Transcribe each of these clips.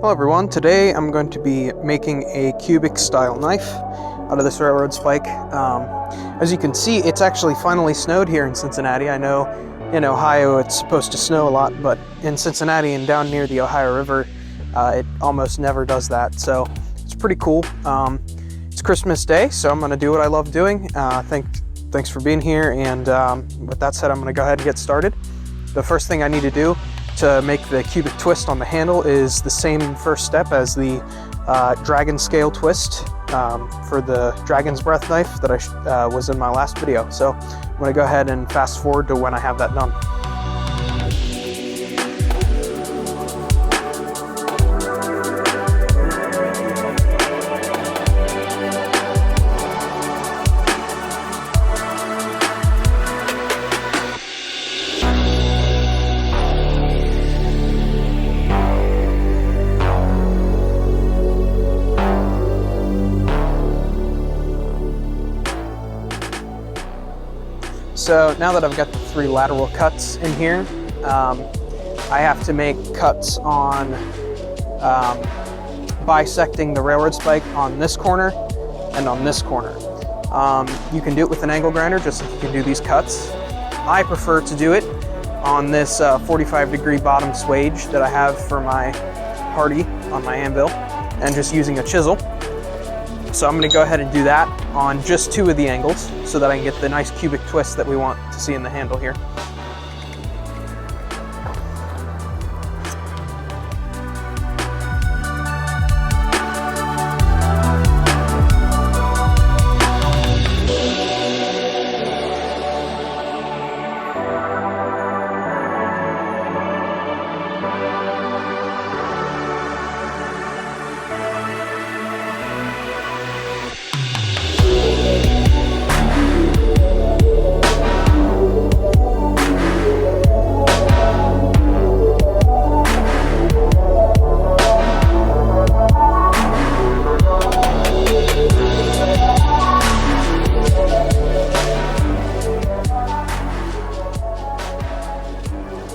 Hello everyone, today I'm going to be making a cubic style knife out of this railroad spike. As you can see, it's actually finally snowed here in Cincinnati. I know in Ohio it's supposed to snow a lot, but in Cincinnati and down near the Ohio River, it almost never does that. So it's pretty cool. It's Christmas Day, so I'm going to do what I love doing. Thanks for being here, and with that said, I'm going to go ahead and get started. The first thing I need to do to make the cubic twist on the handle is the same first step as the dragon scale twist for the dragon's breath knife that I was in my last video. So I'm going to go ahead and fast forward to when I have that done. So now that I've got the 3 lateral cuts in here, I have to make cuts on bisecting the railroad spike on this corner and on this corner. You can do it with an angle grinder just like you can do these cuts. I prefer to do it on this 45-degree bottom swage that I have for my Hardy on my anvil, and just using a chisel. So I'm going to go ahead and do that on just 2 of the angles so that I can get the nice cubic twist that we want to see in the handle here.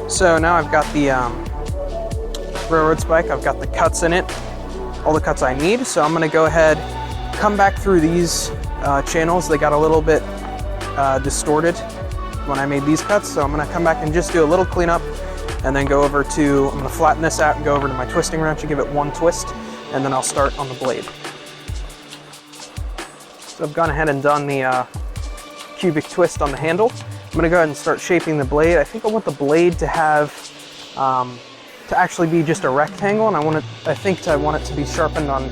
So now I've got the railroad spike, I've got the cuts in it, all the cuts I need. So I'm going to go ahead, come back through these channels. They got a little bit distorted when I made these cuts. So I'm going to come back and just do a little cleanup, and then go over to, I'm going to flatten this out and go over to my twisting wrench and give it 1 twist, and then I'll start on the blade. So I've gone ahead and done the cubic twist on the handle. I'm going to go ahead and start shaping the blade. I think I want the blade to have, to actually be just a rectangle, and I want it to be sharpened on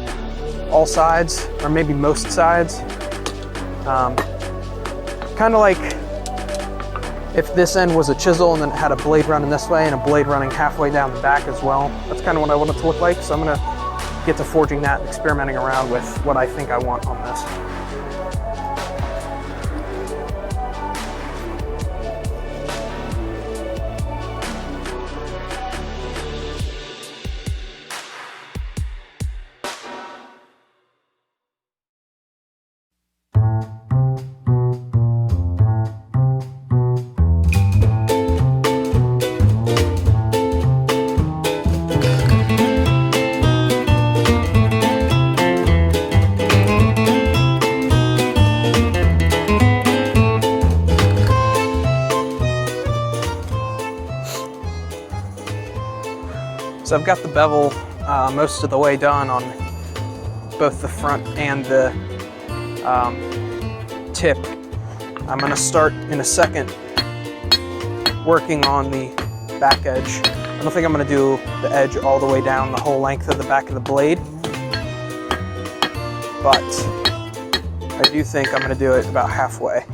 all sides, or maybe most sides. Kind of like if this end was a chisel and then it had a blade running this way and a blade running halfway down the back as well. That's kind of what I want it to look like. So I'm going to get to forging that and experimenting around with what I think I want on this. So I've got the bevel most of the way done on both the front and the tip. I'm going to start in a second working on the back edge. I don't think I'm going to do the edge all the way down the whole length of the back of the blade, but I do think I'm going to do it about halfway,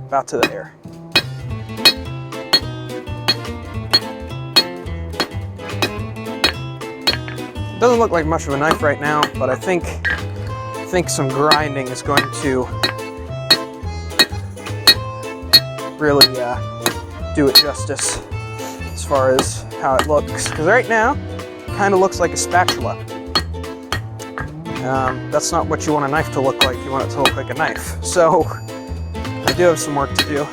about to there. Doesn't look like much of a knife right now, but I think some grinding is going to really do it justice as far as how it looks. Because right now, it kind of looks like a spatula. That's not what you want a knife to look like. You want it to look like a knife. So I do have some work to do,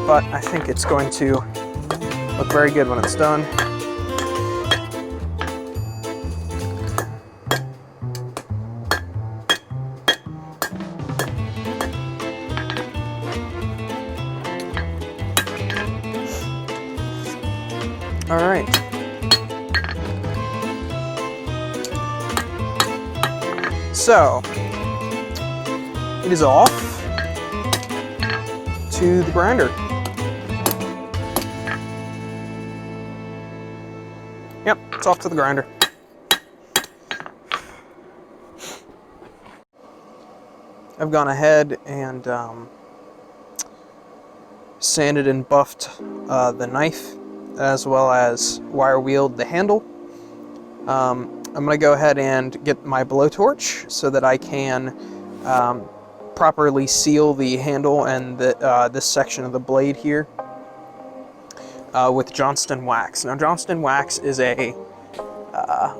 but I think it's going to look very good when it's done. All right. So, it is off to the grinder. Yep, it's off to the grinder. I've gone ahead and sanded and buffed the knife, as well as wire wheeled the handle. I'm going to go ahead and get my blowtorch so that I can properly seal the handle and this section of the blade here with Johnston wax. Now, Johnston wax is a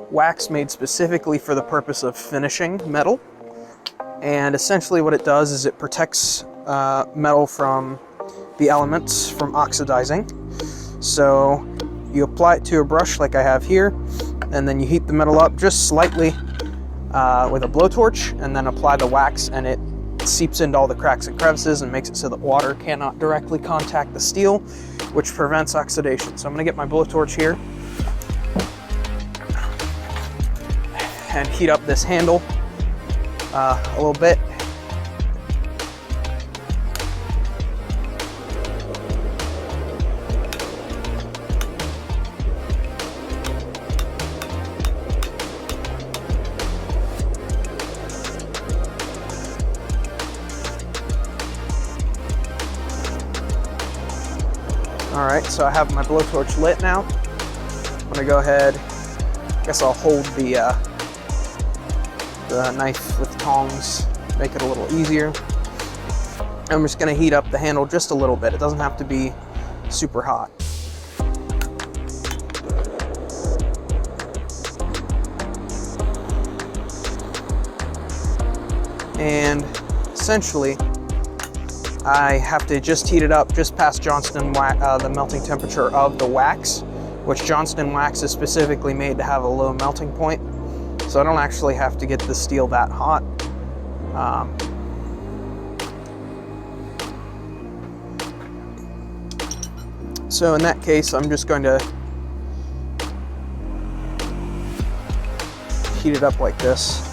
wax made specifically for the purpose of finishing metal, and essentially what it does is it protects metal from the elements from oxidizing. So you apply it to a brush like I have here, and then you heat the metal up just slightly with a blowtorch, and then apply the wax, and it seeps into all the cracks and crevices and makes it so that water cannot directly contact the steel, which prevents oxidation. So I'm going to get my blowtorch here and heat up this handle a little bit. All right, so I have my blowtorch lit now. I'm gonna go ahead, I guess I'll hold the knife with tongs, make it a little easier. I'm just gonna heat up the handle just a little bit. It doesn't have to be super hot. And essentially, I have to just heat it up just past Johnston wax, the melting temperature of the wax, which Johnston wax is specifically made to have a low melting point. So I don't actually have to get the steel that hot. So in that case, I'm just going to heat it up like this.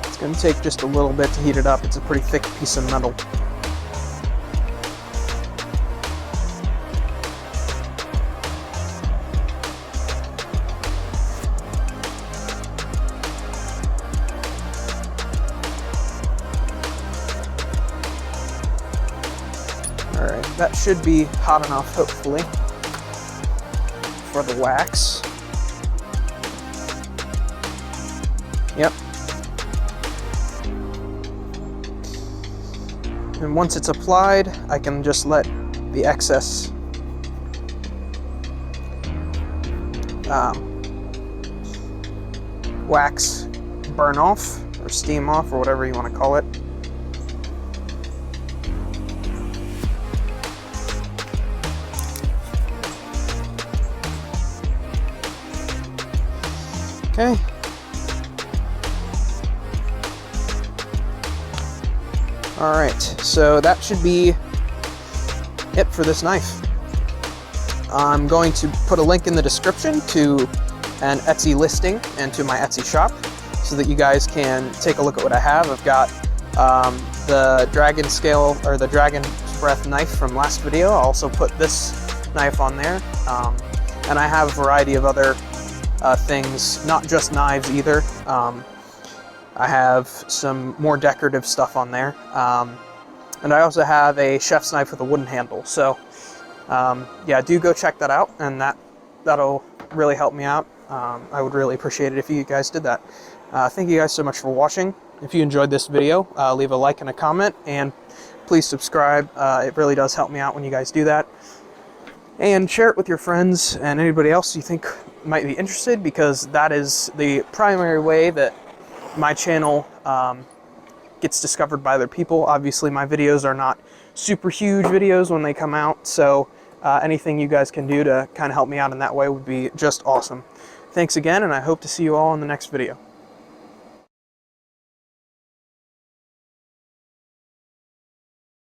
It's going to take just a little bit to heat it up. It's a pretty thick piece of metal. All right, that should be hot enough, hopefully, for the wax. Yep. And once it's applied, I can just let the excess wax burn off, or steam off, or whatever you want to call it. Okay. All right, so that should be it for this knife. I'm going to put a link in the description to an Etsy listing and to my Etsy shop so that you guys can take a look at what I have. I've got the dragon scale, or the dragon's breath knife from last video. I'll also put this knife on there. And I have a variety of other things, not just knives either. I have some more decorative stuff on there. And I also have a chef's knife with a wooden handle. So yeah, do go check that out, and that'll really help me out. I would really appreciate it if you guys did that. Thank you guys so much for watching. If you enjoyed this video, leave a like and a comment, and please subscribe. It really does help me out when you guys do that. And share it with your friends and anybody else you think might be interested, because that is the primary way that my channel gets discovered by other people. Obviously, my videos are not super huge videos when they come out, so anything you guys can do to kind of help me out in that way would be just awesome. Thanks again, and I hope to see you all in the next video.